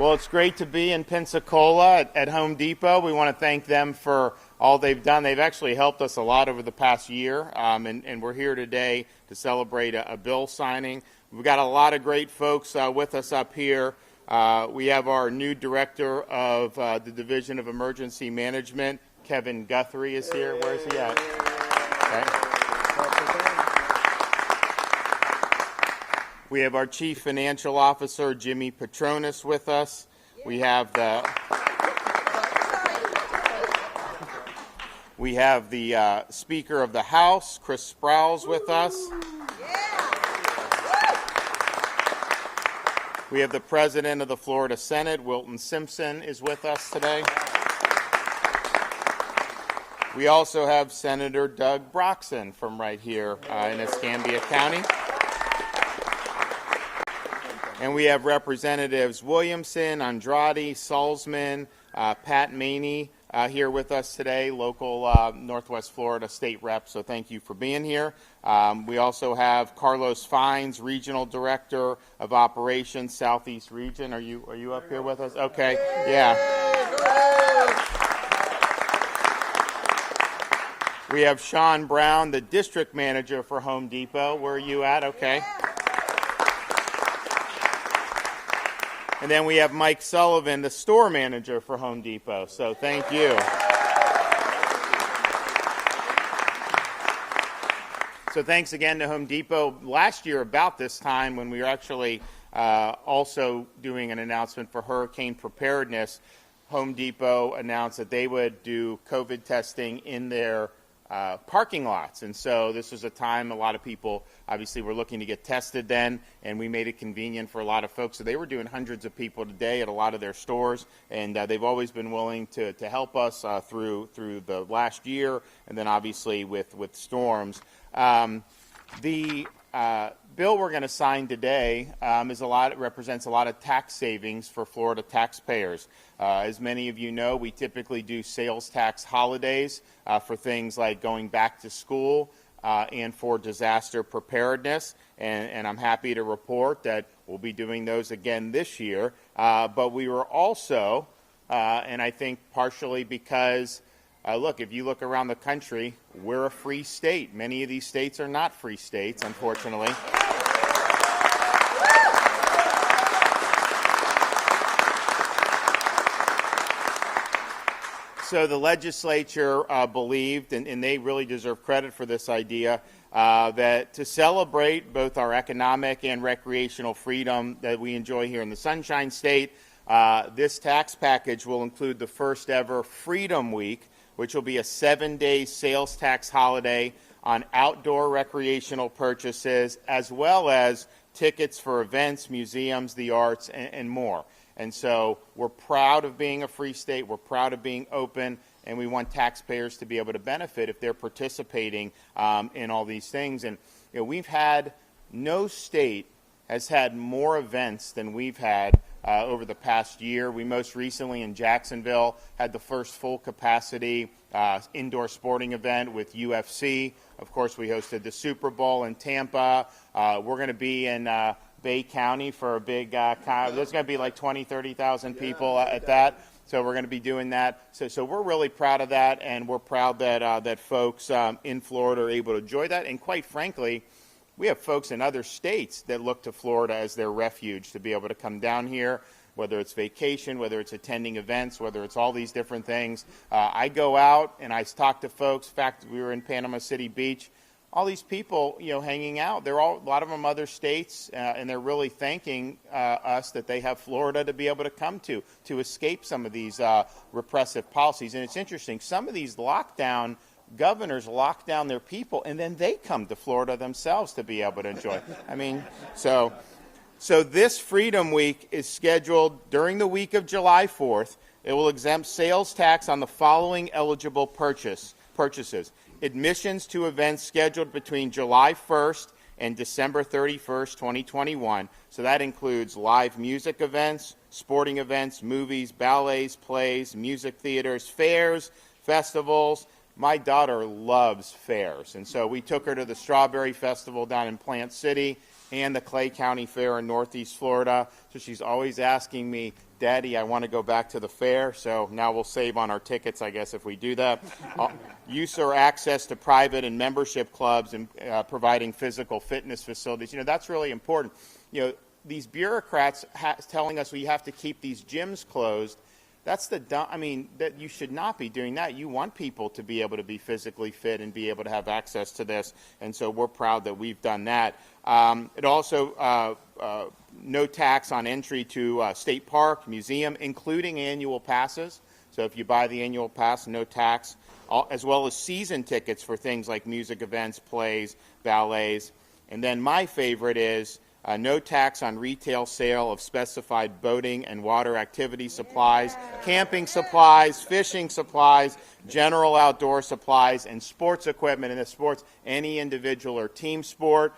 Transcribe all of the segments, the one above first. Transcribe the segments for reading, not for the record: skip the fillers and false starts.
Well, it's great to be in Pensacola at Home Depot. We want to thank them for all they've done. They've actually helped us a lot over the past year, and we're here today to celebrate a bill signing. We've got a lot of great folks with us up here. We have our new director of the Division of Emergency Management, Kevin Guthrie, is here. Where's he at? Okay. We have our Chief Financial Officer, Jimmy Petronis, with us. We have the Speaker of the House, Chris Sprowls, with us. We have the President of the Florida Senate, Wilton Simpson, is with us today. We also have Senator Doug Broxson from right here in Escambia County. And we have Representatives Williamson, Andrade, Salzman, Pat Maney here with us today, local Northwest Florida state rep, so thank you for being here. We also have Carlos Fines, Regional Director of Operations, Southeast Region. Are you up here with us? Okay, yeah. We have Sean Brown, the District Manager for Home Depot. Where are you at? Okay. And then we have Mike Sullivan, the store manager for Home Depot. So thank you. So thanks again to Home Depot. Last year, about this time, when we were actually also doing an announcement for hurricane preparedness, Home Depot announced that they would do COVID testing in their parking lots. And so this was a time a lot of people obviously were looking to get tested then, and we made it convenient for a lot of folks. So they were doing hundreds of people today at a lot of their stores, and they've always been willing to help us through the last year, and then obviously with storms. The bill we're going to sign today represents a lot of tax savings for Florida taxpayers. As many of you know, we typically do sales tax holidays for things like going back to school and for disaster preparedness, and I'm happy to report that we'll be doing those again this year. But we were also, and I think partially because look, if you look around the country, we're a free state. Many of these states are not free states, unfortunately. So the legislature believed, and they really deserve credit for this idea, that to celebrate both our economic and recreational freedom that we enjoy here in the Sunshine State, this tax package will include the first ever Freedom Week, which will be a 7-day sales tax holiday on outdoor recreational purchases, as well as tickets for events, museums, the arts, and more. And so we're proud of being a free state, we're proud of being open, and we want taxpayers to be able to benefit if they're participating in all these things. And we've had, no state has had more events than we've had over the past year. We most recently in Jacksonville had the first full capacity indoor sporting event with UFC. Of course, we hosted the Super Bowl in Tampa. We're going to be in Bay County for a big, there's going to be like 20, 30,000 people at that. So we're going to be doing that. So we're really proud of that, and we're proud that folks in Florida are able to enjoy that. And quite frankly, we have folks in other states that look to Florida as their refuge to be able to come down here, whether it's vacation, whether it's attending events, whether it's all these different things. I go out and I talk to folks. In fact, we were in Panama City Beach. All these people, hanging out. They're a lot of them other states, and they're really thanking us that they have Florida to be able to come to escape some of these repressive policies. And it's interesting. Some of these governors lock down their people, and then they come to Florida themselves to be able to enjoy. I mean, so this Freedom Week is scheduled during the week of July 4th. It will exempt sales tax on the following eligible purchases. Admissions to events scheduled between July 1st and December 31st, 2021. So that includes live music events, sporting events, movies, ballets, plays, music theaters, fairs, festivals. My daughter loves fairs, and so we took her to the Strawberry Festival down in Plant City. and the Clay County Fair in Northeast Florida. So she's always asking me, Daddy, I want to go back to the fair. So now we'll save on our tickets, I guess, if we do that. Use or access to private and membership clubs and providing physical fitness facilities. That's really important. These bureaucrats telling us we have to keep these gyms closed. That's that you should not be doing that. You want people to be able to be physically fit and be able to have access to this, and so we're proud that we've done that. It also, no tax on entry to state park, museum, including annual passes. So if you buy the annual pass, no tax, as well as season tickets for things like music events, plays, ballets. And then my favorite is no tax on retail sale of specified boating and water activity supplies, camping supplies, fishing supplies, general outdoor supplies, and sports equipment. In the sports, any individual or team sport.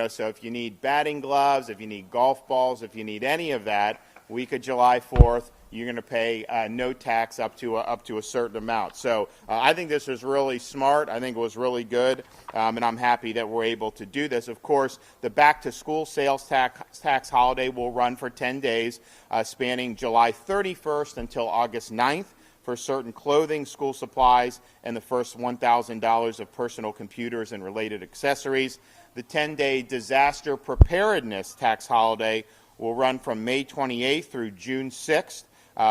So if you need batting gloves, if you need golf balls, if you need any of that, week of July 4th, you're going to pay no tax up to a certain amount. So I think this was really smart. I think it was really good, and I'm happy that we're able to do this. Of course, the back-to-school sales tax holiday will run for 10 days, spanning July 31st until August 9th for certain clothing, school supplies, and the first $1,000 of personal computers and related accessories. The 10-day disaster preparedness tax holiday will run from May 28th through June 6th.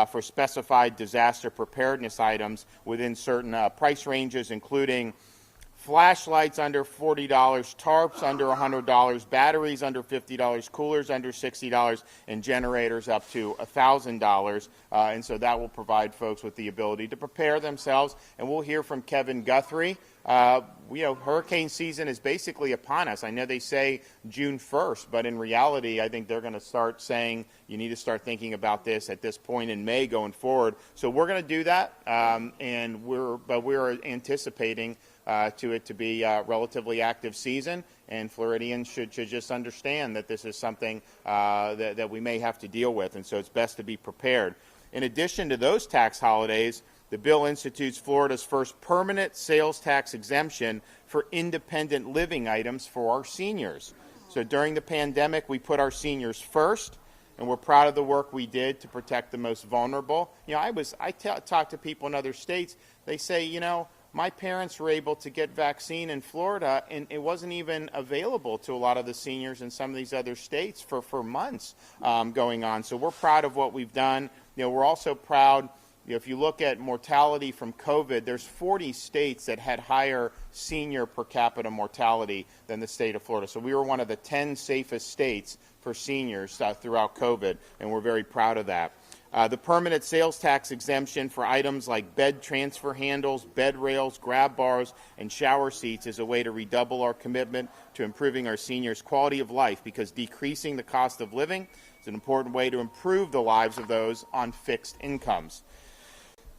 For specified disaster preparedness items within certain price ranges, including flashlights under $40, tarps under $100, batteries under $50, coolers under $60, and generators up to $1,000. And so that will provide folks with the ability to prepare themselves. And we'll hear from Kevin Guthrie. Hurricane season is basically upon us. I know they say June 1st, but in reality, I think they're going to start saying you need to start thinking about this at this point in May going forward. So we're going to do that, and we're anticipating to be a relatively active season, and Floridians should just understand that this is something that we may have to deal with, and so it's best to be prepared. In addition to those tax holidays, the bill institutes Florida's first permanent sales tax exemption for independent living items for our seniors. So during the pandemic, we put our seniors first, and we're proud of the work we did to protect the most vulnerable. I talk to people in other states. They say, my parents were able to get vaccine in Florida, and it wasn't even available to a lot of the seniors in some of these other states for months going on. So we're proud of what we've done. We're also proud. If you look at mortality from COVID, there's 40 states that had higher senior per capita mortality than the state of Florida. So we were one of the 10 safest states for seniors throughout COVID, and we're very proud of that. The permanent sales tax exemption for items like bed transfer handles, bed rails, grab bars, and shower seats is a way to redouble our commitment to improving our seniors' quality of life, because decreasing the cost of living is an important way to improve the lives of those on fixed incomes.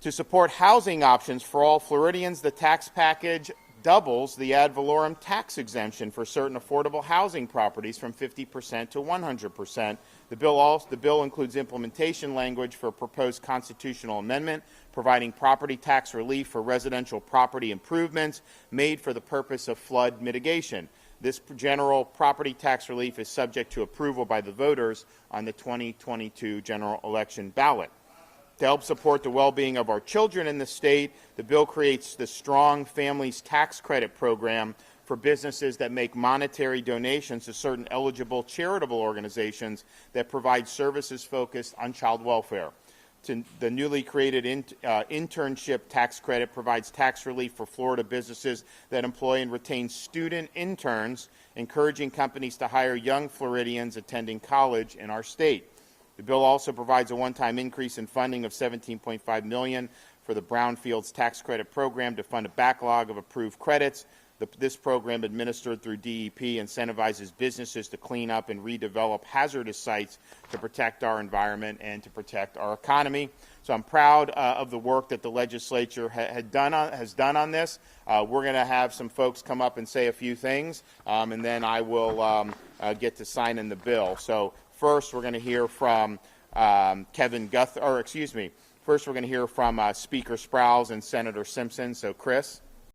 To support housing options for all Floridians, the tax package doubles the ad valorem tax exemption for certain affordable housing properties from 50% to 100%. The bill includes implementation language for a proposed constitutional amendment providing property tax relief for residential property improvements made for the purpose of flood mitigation. This general property tax relief is subject to approval by the voters on the 2022 general election ballot. To help support the well-being of our children in the state, the bill creates the Strong Families Tax Credit Program for businesses that make monetary donations to certain eligible charitable organizations that provide services focused on child welfare. The newly created internship tax credit provides tax relief for Florida businesses that employ and retain student interns, encouraging companies to hire young Floridians attending college in our state. The bill also provides a one-time increase in funding of $17.5 million for the Brownfields Tax Credit Program to fund a backlog of approved credits. This program, administered through DEP, incentivizes businesses to clean up and redevelop hazardous sites to protect our environment and to protect our economy. So I'm proud of the work that the legislature has done on this. We're going to have some folks come up and say a few things, and then I will get to signing the bill. So first, we're going to hear from Kevin Guthrie, First, we're going to hear from Speaker Sprowls and Senator Simpson. So, Chris.